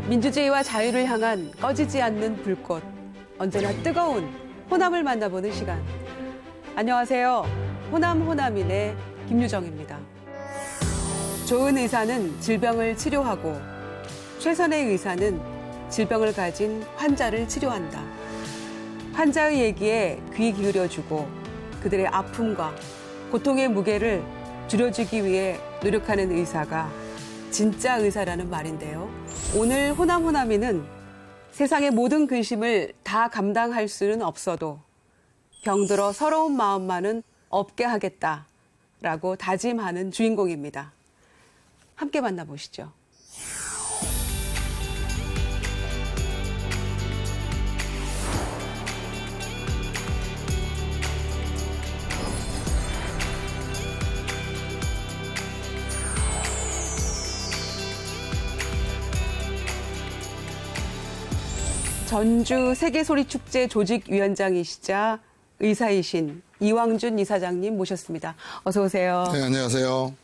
민주주의와 자유를 향한 꺼지지 않는 불꽃, 언제나 뜨거운 호남을 만나보는 시간. 안녕하세요. 호남호남인의 김유정입니다. 좋은 의사는 질병을 치료하고 최선의 의사는 질병을 가진 환자를 치료한다. 환자의 얘기에 귀 기울여주고 그들의 아픔과 고통의 무게를 줄여주기 위해 노력하는 의사가 진짜 의사라는 말인데요. 오늘 호남호남이는 세상의 모든 근심을 다 감당할 수는 없어도 병들어 서러운 마음만은 없게 하겠다라고 다짐하는 주인공입니다. 함께 만나보시죠. 전주 세계소리축제 조직위원장이시자 의사이신 이왕준 이사장님 모셨습니다. 어서 오세요. 네, 안녕하세요.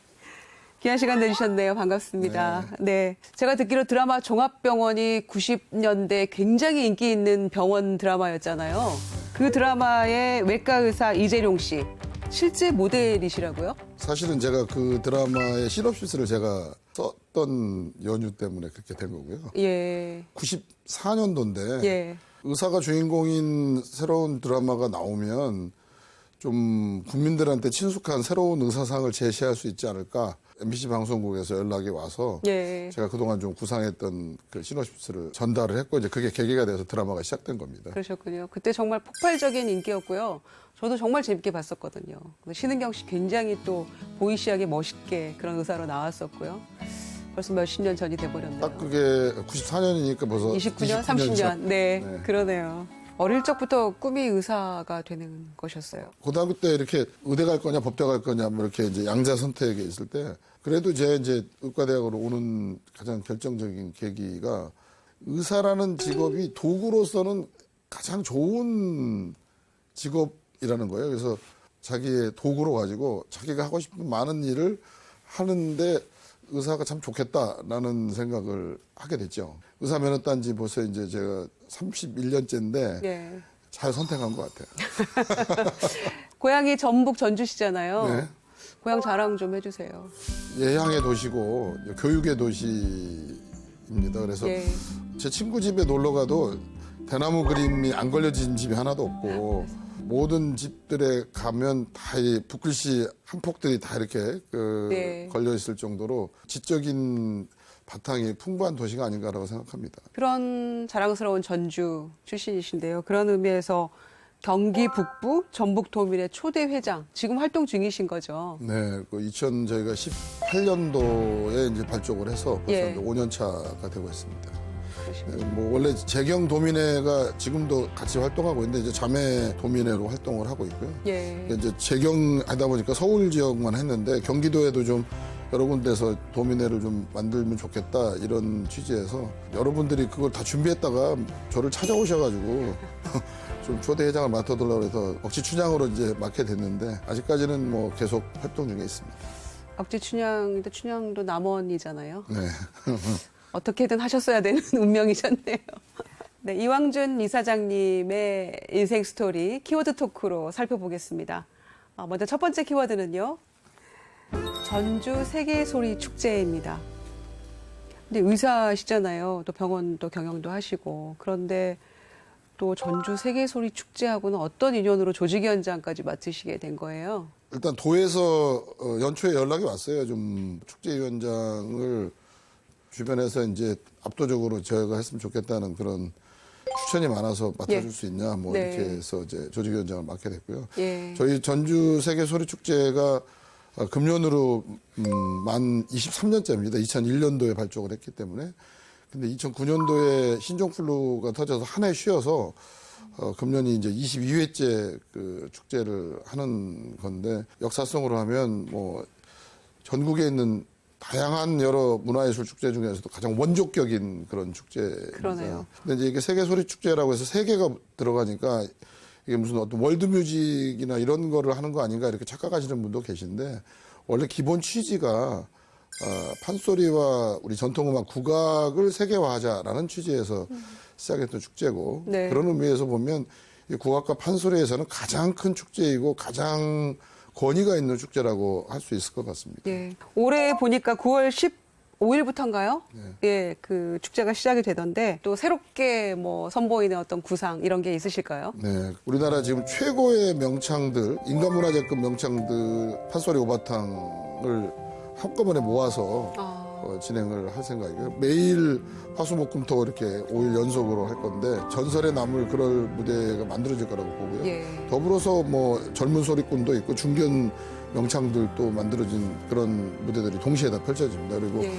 귀한 시간 내주셨네요. 반갑습니다. 네. 제가 듣기로 드라마 종합병원이 90년대 굉장히 인기 있는 병원 드라마였잖아요. 그 드라마의 외과 의사 이재룡 씨, 실제 모델이시라고요? 사실은 제가 그 드라마의 시놉시스를 제가 썼던 연유 때문에 그렇게 된 거고요. 예. 94년도인데 예. 의사가 주인공인 새로운 드라마가 나오면 좀 국민들한테 친숙한 새로운 의사상을 제시할 수 있지 않을까. MBC 방송국에서 연락이 와서 예. 제가 그동안 좀 구상했던 그 시놉시스를 전달을 했고 이제 그게 계기가 돼서 드라마가 시작된 겁니다. 그러셨군요. 그때 정말 폭발적인 인기였고요. 저도 정말 재밌게 봤었거든요. 신은경 씨 굉장히 또 보이시하게 멋있게 그런 의사로 나왔었고요. 벌써 몇십 년 전이 돼버렸네요. 딱 그게 94년이니까 벌써 29년, 30년. 네, 그러네요. 어릴 적부터 꿈이 의사가 되는 것이었어요. 고등학교 때 이렇게 의대 갈 거냐 법대 갈 거냐 뭐 이렇게 이제 양자 선택에 있을 때 그래도 이제 의과대학으로 오는 가장 결정적인 계기가 의사라는 직업이 도구로서는 가장 좋은 직업이라는 거예요. 그래서 자기의 도구로 가지고 자기가 하고 싶은 많은 일을 하는데 의사가 참 좋겠다라는 생각을 하게 됐죠. 의사 면허 딴 지 벌써 이제 제가 31년째인데 네. 잘 선택한 것 같아요. 고향이 전북 전주시잖아요. 네. 고향 자랑 좀 해주세요. 예향의 도시고 교육의 도시입니다. 그래서 예. 제 친구 집에 놀러 가도 대나무 그림이 안 걸려진 집이 하나도 없고 모든 집들에 가면 다 이 붓글씨 한 폭들이 다 이렇게 네. 걸려 있을 정도로 지적인 바탕이 풍부한 도시가 아닌가라고 생각합니다. 그런 자랑스러운 전주 출신이신데요. 그런 의미에서 경기 북부 전북도민의 초대 회장, 지금 활동 중이신 거죠. 네, 저희가 18년도에 이제 발족을 해서 벌써 예. 5년 차가 되고 있습니다. 그러시군요. 네, 뭐 원래 재경 도민회가 지금도 같이 활동하고 있는데 이제 자매 도민회로 활동을 하고 있고요. 예. 이제 재경 하다 보니까 서울 지역만 했는데 경기도에도 좀 여러 군데서 도민회를 좀 만들면 좋겠다 이런 취지에서 여러분들이 그걸 다 준비했다가 저를 찾아오셔가지고 좀 초대 회장을 맡아달라고 해서 억지 춘향으로 이제 맡게 됐는데 아직까지는 뭐 계속 활동 중에 있습니다. 억지 춘향도 춘향도 남원이잖아요. 네. 어떻게든 하셨어야 되는 운명이셨네요. 네, 이왕준 이사장님의 인생 스토리 키워드 토크로 살펴보겠습니다. 먼저 첫 번째 키워드는요. 전주 세계소리 축제입니다. 근데 의사시잖아요. 또 병원도 경영도 하시고. 그런데 또 전주 세계소리 축제하고는 어떤 인연으로 조직위원장까지 맡으시게 된 거예요? 일단 도에서 연초에 연락이 왔어요. 좀 축제위원장을 주변에서 이제 압도적으로 저희가 했으면 좋겠다는 그런 추천이 많아서 맡아줄 예. 수 있냐 뭐 네. 이렇게 해서 이제 조직위원장을 맡게 됐고요. 예. 저희 전주 세계소리축제가 금년으로 만 23년째입니다. 2001년도에 발족을 했기 때문에. 근데 2009년도에 신종플루가 터져서 한 해 쉬어서 금년이 이제 22회째 그 축제를 하는 건데 역사성으로 하면 뭐 전국에 있는 다양한 여러 문화예술 축제 중에서도 가장 원조격인 그런 축제입니다. 그러네요. 근데 이제 이게 세계소리 축제라고 해서 세계가 들어가니까 이게 무슨 어떤 월드뮤직이나 이런 거를 하는 거 아닌가 이렇게 착각하시는 분도 계신데 원래 기본 취지가 판소리와 우리 전통음악 국악을 세계화하자라는 취지에서 시작했던 축제고 네. 그런 의미에서 보면 이 국악과 판소리에서는 가장 큰 축제이고 가장 권위가 있는 축제라고 할 수 있을 것 같습니다. 예. 올해 보니까 9월 15일부터인가요? 네. 예, 그 축제가 시작이 되던데 또 새롭게 뭐 선보이는 어떤 구상 이런 게 있으실까요? 네, 우리나라 지금 최고의 명창들, 인간문화재급 명창들 판소리 오바탕을 한꺼번에 모아서 진행을 할 생각이고요. 매일 화수목금토 이렇게 5일 연속으로 할 건데 전설에 남을 그럴 무대가 만들어질 거라고 보고요. 예. 더불어서 뭐 젊은 소리꾼도 있고 중견 명창들도 만들어진 그런 무대들이 동시에 다 펼쳐집니다. 그리고 예.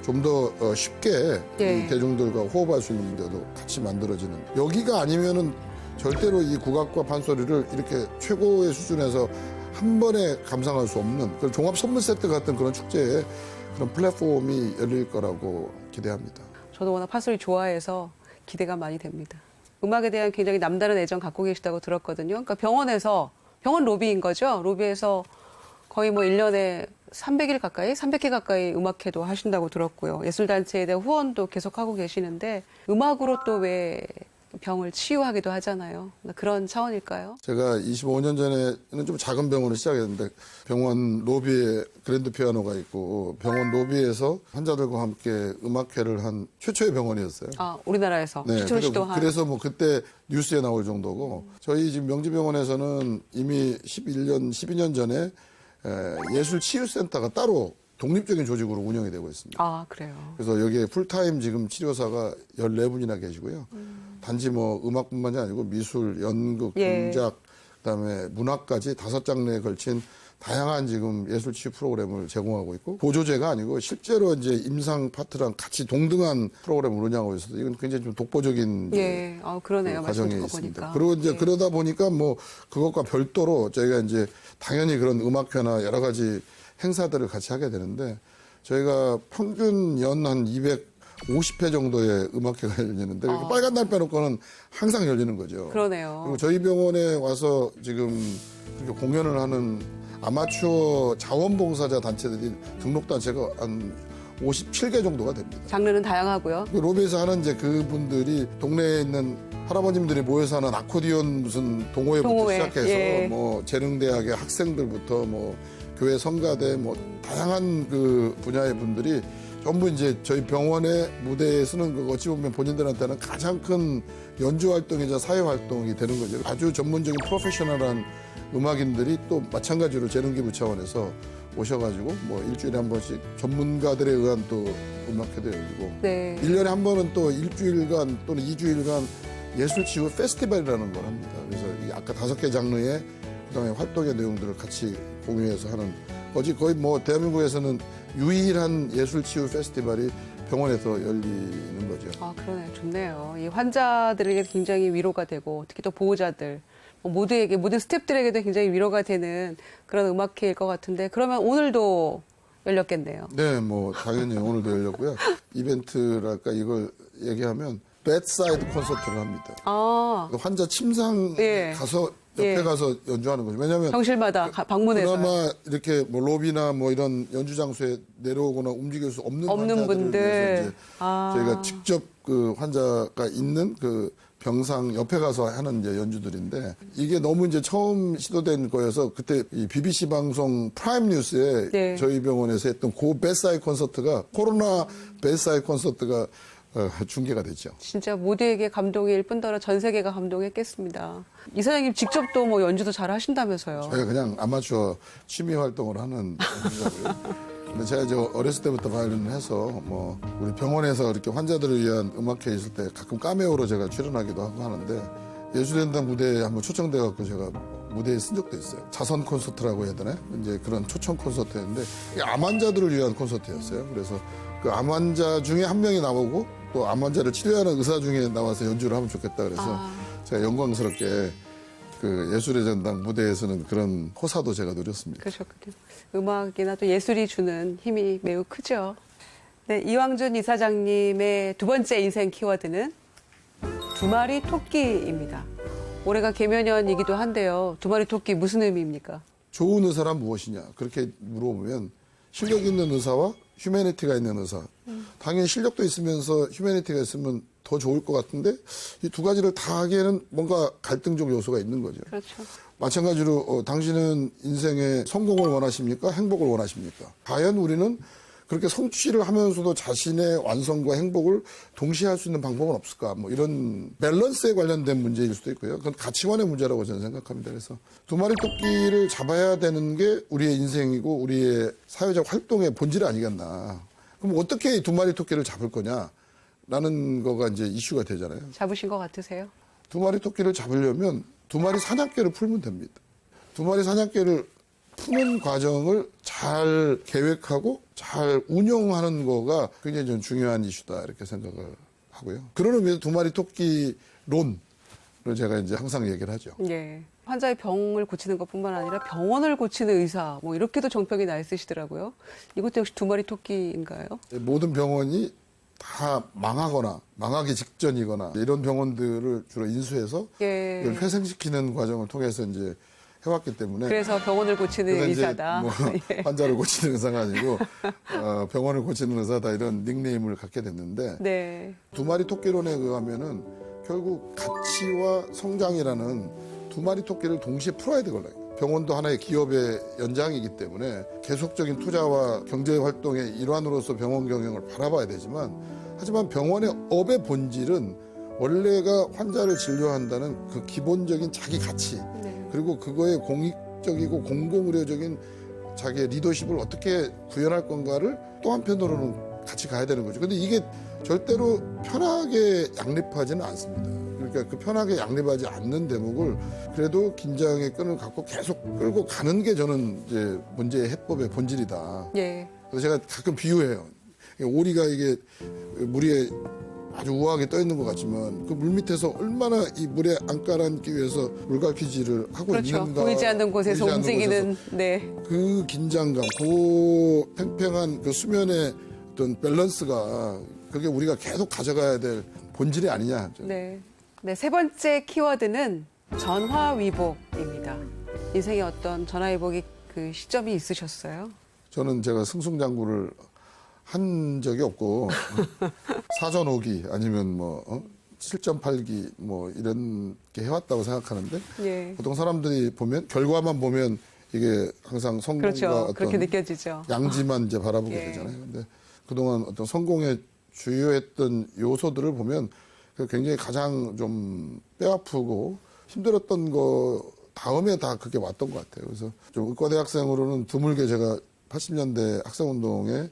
좀 더 쉽게 예. 이 대중들과 호흡할 수 있는 무대도 같이 만들어지는 여기가 아니면은 절대로 이 국악과 판소리를 이렇게 최고의 수준에서 한 번에 감상할 수 없는 그런 종합 선물 세트 같은 그런 축제에 그런 플랫폼이 열릴 거라고 기대합니다. 저도 워낙 판소리 좋아해서 기대가 많이 됩니다. 음악에 대한 굉장히 남다른 애정 갖고 계시다고 들었거든요. 그러니까 병원 로비인 거죠. 로비에서 거의 뭐 1년에 300일 가까이, 300회 가까이 음악회도 하신다고 들었고요. 예술단체에 대한 후원도 계속하고 계시는데 음악으로 또 왜 병을 치유하기도 하잖아요. 그런 차원일까요? 제가 25년 전에는 좀 작은 병원을 시작했는데 병원 로비에 그랜드 피아노가 있고 병원 로비에서 환자들과 함께 음악회를 한 최초의 병원이었어요. 아, 우리나라에서 네, 최초로 시도한. 그래서 뭐 그때 뉴스에 나올 정도고 저희 지금 명지병원에서는 이미 12년 전에 예술치유센터가 따로 독립적인 조직으로 운영이 되고 있습니다. 아, 그래요. 그래서 여기에 풀타임 지금 치료사가 14분이나 계시고요. 단지 뭐 음악뿐만이 아니고 미술, 연극, 예. 동작, 그다음에 문학까지 5장르에 걸친 다양한 지금 예술 치유 프로그램을 제공하고 있고 보조제가 아니고 실제로 이제 임상 파트랑 같이 동등한 프로그램을 운영하고 있어서 이건 굉장히 좀 독보적인 예, 그러네요. 말씀 과정이 듣고 있습니다. 보니까. 그리고 이제 예. 그러다 보니까 뭐 그것과 별도로 저희가 이제 당연히 그런 음악회나 여러 가지 행사들을 같이 하게 되는데 저희가 평균 연 한 250회 정도의 음악회가 열리는데 이렇게 빨간 날 빼놓고는 항상 열리는 거죠. 그러네요. 그리고 저희 병원에 와서 지금 그렇게 공연을 하는 아마추어 자원봉사자 단체들이 등록 단체가 한 57개 정도가 됩니다. 장르는 다양하고요. 그 로비에서 하는 이제 그분들이 동네에 있는 할아버님들이 모여서 하는 아코디언 무슨 동호회부터 동호회, 시작해서 예. 뭐 재능대학의 학생들부터 뭐 교회 성가대 뭐 다양한 그 분야의 분들이 전부 이제 저희 병원의 무대에 서는 그 어찌 보면 본인들한테는 가장 큰 연주 활동이자 사회 활동이 되는 거죠. 아주 전문적인 프로페셔널한 음악인들이 또 마찬가지로 재능기부 차원에서 오셔가지고 뭐 일주일에 한 번씩 전문가들에 의한 또 음악회도 열리고 네. 1년에 한 번은 또 일주일간 또는 2주일간 예술치유 페스티벌이라는 걸 합니다. 그래서 이 아까 5개 장르의 그다음에 활동의 내용들을 같이 공유해서 하는 거의 뭐 대한민국에서는 유일한 예술치유 페스티벌이 병원에서 열리는 거죠. 아, 그러네요. 좋네요. 이 환자들에게 굉장히 위로가 되고 특히 또 보호자들, 뭐 모두에게, 모든 스태프들에게도 굉장히 위로가 되는 그런 음악회일 것 같은데 그러면 오늘도 열렸겠네요. 네, 뭐 당연히 오늘도 열렸고요. 이벤트랄까 이걸 얘기하면 배드사이드 콘서트를 합니다. 아, 환자 침상 예. 가서 옆에 예. 가서 연주하는 거죠. 왜냐하면 병실마다 방문해서 그나마 이렇게 뭐 로비나 뭐 이런 연주 장소에 내려오거나 움직일 수 없는 환자들을 분들. 위해서 이제 아. 저희가 직접 그 환자가 있는 그 병상 옆에 가서 하는 이제 연주들인데 이게 너무 이제 처음 시도된 거여서 그때 이 BBC 방송 프라임 뉴스에 네. 저희 병원에서 했던 고 베사이 콘서트가 코로나 베사이 콘서트가 중계가 됐죠. 진짜 모두에게 감동일 뿐더러 전 세계가 감동했겠습니다. 이 사장님 직접 또 뭐 연주도 잘 하신다면서요. 저희가 그냥 아마추어 취미 활동을 하는 연주자고요. 근데 제가 이제 어렸을 때부터 바이올린을 해서 뭐 우리 병원에서 이렇게 환자들을 위한 음악회 있을 때 가끔 카메오로 제가 출연하기도 하고 하는데 예술연당 무대에 한번 초청돼 갖고 제가 무대에 쓴 적도 있어요. 자선 콘서트라고 해야 되나? 이제 그런 초청 콘서트였는데 이게 암 환자들을 위한 콘서트였어요. 그래서 그 암 환자 중에 한 명이 나오고 또 암 환자를 치료하는 의사 중에 나와서 연주를 하면 좋겠다 그래서 제가 영광스럽게 그 예술의 전당 무대에서는 그런 호사도 제가 누렸습니다. 그러셨군요. 음악이나 또 예술이 주는 힘이 매우 크죠. 네, 이왕준 이사장님의 두 번째 인생 키워드는 두 마리 토끼입니다. 올해가 개묘년이기도 한데요. 두 마리 토끼 무슨 의미입니까? 좋은 의사란 무엇이냐 그렇게 물어보면 실력 있는 의사와 휴메니티가 있는 의사. 당연히 실력도 있으면서 휴메니티가 있으면 더 좋을 것 같은데 이 두 가지를 다 하기에는 뭔가 갈등적 요소가 있는 거죠. 그렇죠. 마찬가지로 당신은 인생의 성공을 원하십니까? 행복을 원하십니까? 과연 우리는 그렇게 성취를 하면서도 자신의 완성과 행복을 동시에 할 수 있는 방법은 없을까? 뭐 이런 밸런스에 관련된 문제일 수도 있고요. 그건 가치관의 문제라고 저는 생각합니다. 그래서 두 마리 토끼를 잡아야 되는 게 우리의 인생이고 우리의 사회적 활동의 본질 아니겠나. 그럼 어떻게 이 두 마리 토끼를 잡을 거냐라는 거가 이제 이슈가 되잖아요. 잡으신 것 같으세요? 두 마리 토끼를 잡으려면 두 마리 사냥개를 풀면 됩니다. 두 마리 사냥개를 푸는 과정을 잘 계획하고 잘 운영하는 거가 굉장히 좀 중요한 이슈다 이렇게 생각을 하고요. 그런 의미에서 두 마리 토끼론을 제가 이제 항상 얘기를 하죠. 예. 환자의 병을 고치는 것뿐만 아니라 병원을 고치는 의사, 뭐 이렇게도 정평이 나 있으시더라고요. 이것도 역시 두 마리 토끼인가요? 모든 병원이 다 망하거나 망하기 직전이거나 이런 병원들을 주로 인수해서 예. 이걸 회생시키는 과정을 통해서 이제 해왔기 때문에 그래서 병원을 고치는 그래서 이제 의사다. 뭐 예. 환자를 고치는 의사가 아니고 병원을 고치는 의사다 이런 닉네임을 갖게 됐는데 네. 두 마리 토끼론에 의하면은 결국 가치와 성장이라는 두 마리 토끼를 동시에 풀어야 되거든요. 병원도 하나의 기업의 연장이기 때문에 계속적인 투자와 경제 활동의 일환으로서 병원 경영을 바라봐야 되지만 하지만 병원의 업의 본질은 원래가 환자를 진료한다는 그 기본적인 자기 가치 네. 그리고 그거에 공익적이고 공공의료적인 자기의 리더십을 어떻게 구현할 건가를 또 한편으로는 같이 가야 되는 거죠. 근데 이게 절대로 편하게 양립하지는 않습니다. 그러니까 그 편하게 양립하지 않는 대목을 그래도 긴장의 끈을 갖고 계속 끌고 가는 게 저는 이제 문제의 해법의 본질이다. 예. 그래서 제가 가끔 비유해요. 오리가 이게 물 위에 아주 우아하게 떠 있는 것 같지만 그 물 밑에서 얼마나 이 물에 안 깔아앉기 위해서 물갈퀴질을 하고 그렇죠. 있는가. 보이지 않는 곳에서 보이지 않는 움직이는, 곳에서 네. 그 긴장감, 그 팽팽한 그 수면의 어떤 밸런스가 그게 우리가 계속 가져가야 될 본질이 아니냐. 네. 네. 세 번째 키워드는 전화위복입니다. 인생에 어떤 전화위복이 그 시점이 있으셨어요? 저는 제가 승승장구를 한 적이 없고 사전 5기 아니면 뭐 7.8기 뭐 이런 게 해왔다고 생각하는데 예. 보통 사람들이 보면 결과만 보면 이게 항상 성공과 그렇죠. 어떤 그렇게 느껴지죠. 양지만 이제 바라보게 예. 되잖아요. 근데 그동안 어떤 성공에 주요했던 요소들을 보면 굉장히 가장 좀 뼈아프고 힘들었던 거 다음에 다 그게 왔던 것 같아요. 그래서 좀 의과대 학생으로는 드물게 제가 80년대 학생운동에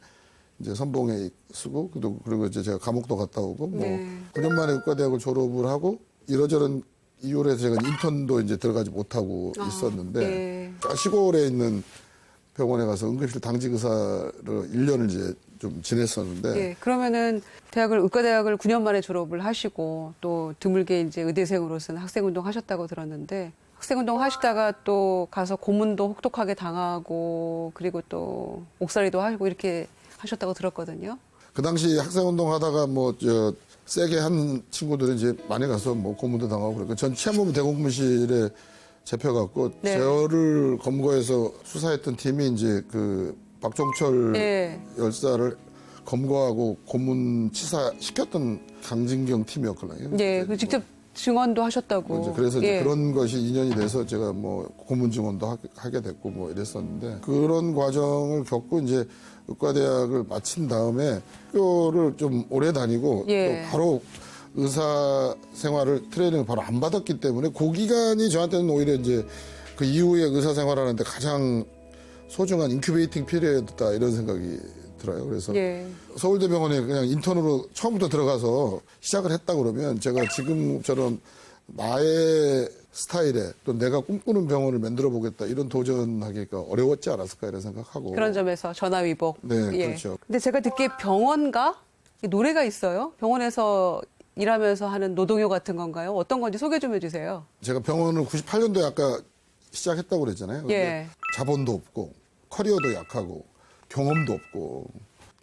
이제 선봉에 쓰고 그리고 이제 제가 감옥도 갔다 오고 뭐 네. 9년 만에 의과대학을 졸업을 하고 이러저런 이유로 해서 제가 인턴도 이제 들어가지 못하고 있었는데 예. 시골에 있는 병원에 가서 응급실 당직 의사로 1년을 이제 좀 지냈었는데 예. 그러면은 의과대학을 9년 만에 졸업을 하시고 또 드물게 이제 의대생으로서는 학생운동 하셨다고 들었는데 학생운동 하시다가 또 가서 고문도 혹독하게 당하고 그리고 또 옥살이도 하고 이렇게 하셨다고 들었거든요. 그 당시 학생운동 하다가 세게 한 친구들은 이제 많이 가서 뭐 고문도 당하고 그랬고 전 치안본부 대공무실에 잡혀갖고 네. 저를 검거해서 수사했던 팀이 이제 그 박종철 예. 열사를 검거하고 고문 치사시켰던 강진경 팀이었거든요. 예. 그 직접 증언도 하셨다고. 그래서 이제 예. 그런 것이 인연이 돼서 제가 뭐 고문 증언도 하게 됐고 뭐 이랬었는데 그런 과정을 겪고 이제 의과대학을 마친 다음에 학교를 좀 오래 다니고 예. 또 바로 의사 생활을 트레이닝을 바로 안 받았기 때문에 그 기간이 저한테는 오히려 이제 그 이후에 의사 생활하는데 가장 소중한 인큐베이팅 피리어드다 이런 생각이 들어요. 그래서 예. 서울대병원에 그냥 인턴으로 처음부터 들어가서 시작을 했다 그러면 제가 지금처럼 나의 스타일에 또 내가 꿈꾸는 병원을 만들어 보겠다 이런 도전하기가 어려웠지 않았을까 이런 생각하고 그런 점에서 전화위복. 네, 예. 그렇죠. 근데 제가 듣기에 병원가 노래가 있어요. 병원에서 일하면서 하는 노동요 같은 건가요? 어떤 건지 소개 좀 해주세요. 제가 병원을 98년도에 아까 시작했다고 그랬잖아요. 근데 예. 자본도 없고 커리어도 약하고 경험도 없고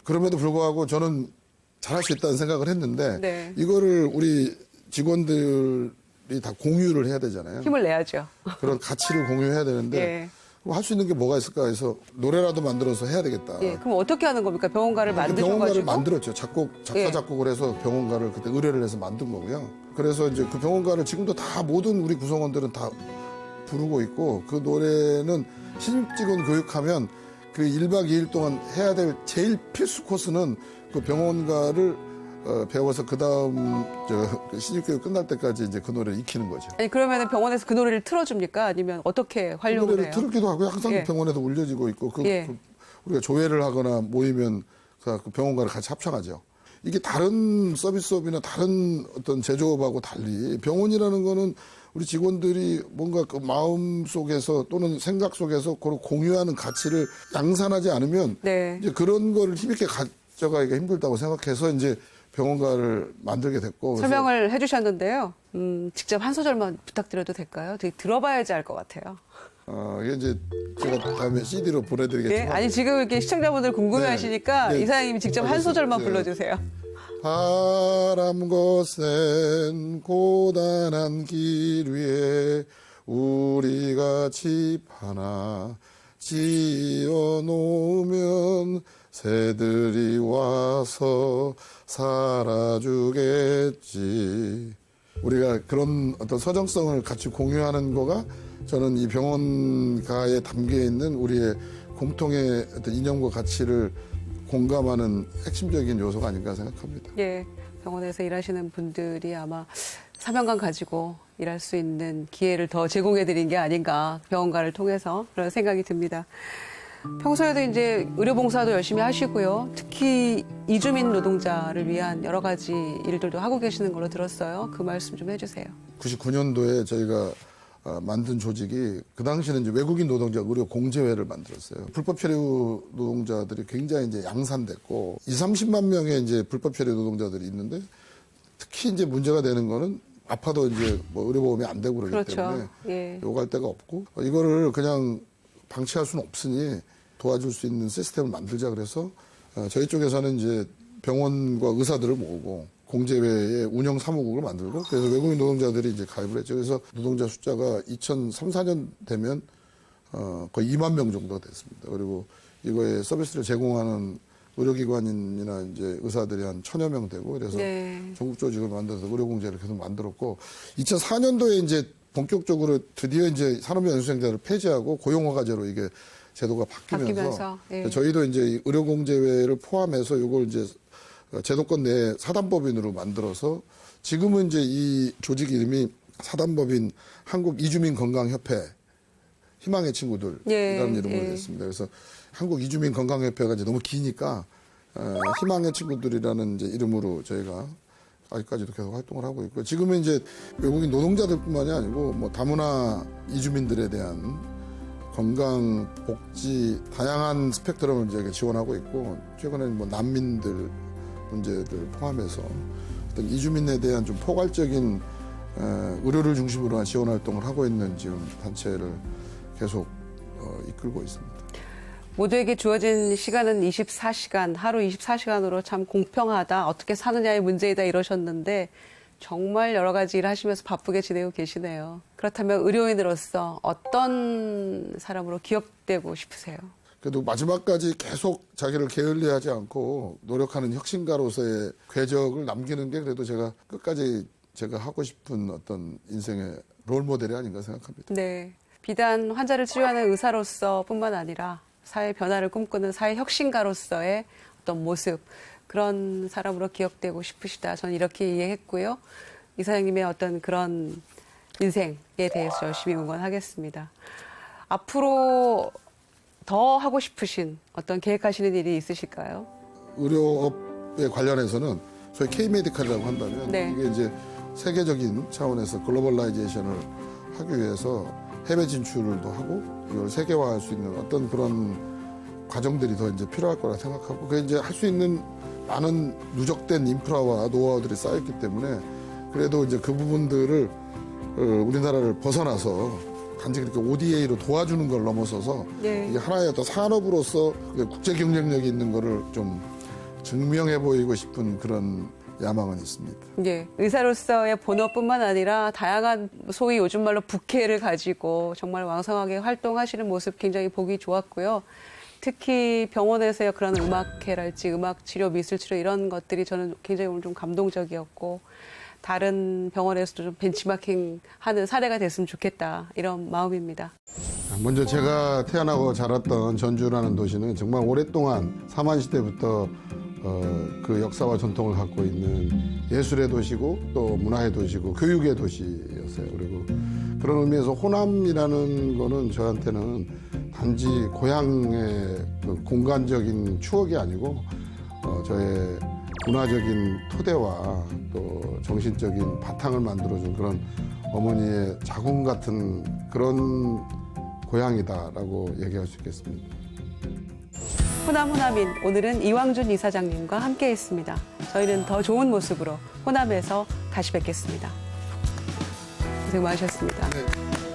그럼에도 불구하고 저는 잘할 수 있다는 생각을 했는데 네. 이거를 우리 직원들이 다 공유를 해야 되잖아요. 힘을 내야죠. 그런 가치를 공유해야 되는데 예. 할 수 있는 게 뭐가 있을까 해서 노래라도 만들어서 해야 되겠다. 예, 그럼 어떻게 하는 겁니까? 병원가를 만드셔가지고? 병원가를 만들었죠. 작사 예. 작곡을 해서 병원가를 그때 의뢰를 해서 만든 거고요. 그래서 이제 그 병원가를 지금도 다 모든 우리 구성원들은 다 부르고 있고, 그 노래는 신입 직원 교육하면 그 1박 2일 동안 해야 될 제일 필수 코스는 그 병원가를 배워서 그 다음 신입 교육 끝날 때까지 이제 그 노래를 익히는 거죠. 아니, 그러면 병원에서 그 노래를 틀어줍니까? 아니면 어떻게 그 활용을 노래를 해요? 틀기도 하고 항상 예. 병원에서 울려지고 있고 예. 우리가 조회를 하거나 모이면 그 병원과를 같이 합창하죠. 이게 다른 서비스업이나 다른 어떤 제조업하고 달리 병원이라는 거는 우리 직원들이 뭔가 그 마음 속에서 또는 생각 속에서 그걸 공유하는 가치를 양산하지 않으면 네. 이제 그런 거를 힘있게 가져가기가 힘들다고 생각해서 이제 병원가를 만들게 됐고. 설명을 해주셨는데요. 직접 한 소절만 부탁드려도 될까요? 되게 들어봐야지 알 것 같아요. 이게 이제 제가 다음에 CD로 보내드리겠지만. 네? 아니, 지금 이렇게 시청자분들 궁금해 하시니까 네. 이사장님이 직접 한 소절만 불러주세요. 바람 거센 고단한 길 위에 우리가 집 하나 지어 놓으면 새들이 와서 살아주겠지. 우리가 그런 어떤 서정성을 같이 공유하는 거가 저는 이 병원가에 담겨 있는 우리의 공통의 어떤 이념과 가치를 공감하는 핵심적인 요소가 아닌가 생각합니다. 예, 병원에서 일하시는 분들이 아마 사명감 가지고 일할 수 있는 기회를 더 제공해드린 게 아닌가, 병원가를 통해서 그런 생각이 듭니다. 평소에도 이제 의료봉사도 열심히 하시고요. 특히 이주민 노동자를 위한 여러 가지 일들도 하고 계시는 걸로 들었어요. 그 말씀 좀 해주세요. 99년도에 저희가 만든 조직이 그 당시에는 이제 외국인 노동자 의료 공제회를 만들었어요. 불법 체류 노동자들이 굉장히 이제 양산됐고 30만 명의 이제 불법 체류 노동자들이 있는데 특히 이제 문제가 되는 거는 아파도 이제 뭐 의료보험이 안 되고 그러기 그렇죠. 때문에 예. 요구할 데가 없고 이거를 그냥 방치할 수는 없으니 도와줄 수 있는 시스템을 만들자 그래서 저희 쪽에서는 이제 병원과 의사들을 모으고 공제회의 운영 사무국을 만들고 그래서 외국인 노동자들이 이제 가입을 했죠. 그래서 노동자 숫자가 2003, 4년 되면 거의 2만 명 정도가 됐습니다. 그리고 이거에 서비스를 제공하는 의료기관이나 이제 의사들이 한 1,000여 명 되고 그래서 네. 전국 조직을 만들어서 의료공제를 계속 만들었고 2004년도에 이제 본격적으로 드디어 이제 산업연수생자를 폐지하고 고용허가제로 이게 제도가 바뀌면서 예. 저희도 이제 의료공제회를 포함해서 이걸 이제 제도권 내 사단법인으로 만들어서 지금은 이제 이 조직 이름이 사단법인 한국이주민건강협회 희망의 친구들이라는 이름으로 됐습니다. 그래서 한국이주민건강협회가 이제 너무 기니까 희망의 친구들이라는 이제 이름으로 저희가 아직까지도 계속 활동을 하고 있고 지금은 이제 외국인 노동자들뿐만이 아니고 뭐 다문화 이주민들에 대한 건강, 복지, 다양한 스펙트럼을 이제 지원하고 있고 최근에는 뭐 난민들 문제들 포함해서 어떤 이주민에 대한 좀 포괄적인 의료를 중심으로 한 지원 활동을 하고 있는 지금 단체를 계속 이끌고 있습니다. 모두에게 주어진 시간은 24시간, 하루 24시간으로 참 공평하다, 어떻게 사느냐의 문제이다 이러셨는데 정말 여러 가지 일 하시면서 바쁘게 지내고 계시네요. 그렇다면 의료인으로서 어떤 사람으로 기억되고 싶으세요? 그래도 마지막까지 계속 자기를 게을리하지 않고 노력하는 혁신가로서의 궤적을 남기는 게 그래도 제가 끝까지 제가 하고 싶은 어떤 인생의 롤모델이 아닌가 생각합니다. 네. 비단 환자를 치료하는 의사로서 뿐만 아니라 사회 변화를 꿈꾸는 사회 혁신가로서의 어떤 모습, 그런 사람으로 기억되고 싶으시다. 저는 이렇게 이해했고요. 이사장님의 어떤 그런 인생에 대해서 열심히 응원하겠습니다. 앞으로 더 하고 싶으신 어떤 계획하시는 일이 있으실까요? 의료업에 관련해서는 소위 K-메디칼이라고 한다면 네. 이게 이제 세계적인 차원에서 글로벌라이제이션을 하기 위해서 해외 진출도 하고 이걸 세계화할 수 있는 어떤 그런 과정들이 더 이제 필요할 거라 생각하고 그게 이제 할 수 있는 많은 누적된 인프라와 노하우들이 쌓였기 때문에 그래도 이제 그 부분들을 우리나라를 벗어나서 단지 그렇게 ODA로 도와주는 걸 넘어서서 네. 이게 하나의 어떤 산업으로서 국제 경쟁력이 있는 거를 좀 증명해 보이고 싶은 그런 야망은 있습니다. 예, 의사로서의 본업뿐만 아니라 다양한 소위 요즘 말로 부캐를 가지고 정말 왕성하게 활동하시는 모습 굉장히 보기 좋았고요. 특히 병원에서의 그런 음악회랄지 음악 치료, 미술 치료 이런 것들이 저는 굉장히 오늘 좀 감동적이었고 다른 병원에서도 좀 벤치마킹하는 사례가 됐으면 좋겠다 이런 마음입니다. 먼저 제가 태어나고 자랐던 전주라는 도시는 정말 오랫동안 사만시대부터 그 역사와 전통을 갖고 있는 예술의 도시고 또 문화의 도시고 교육의 도시였어요. 그리고 그런 의미에서 호남이라는 거는 저한테는 단지 고향의 그 공간적인 추억이 아니고 저의 문화적인 토대와 또 정신적인 바탕을 만들어준 그런 어머니의 자궁 같은 그런 고향이다라고 얘기할 수 있겠습니다. 호남인 오늘은 이왕준 이사장님과 함께했습니다. 저희는 더 좋은 모습으로 호남에서 다시 뵙겠습니다. 고생 많으셨습니다. 네.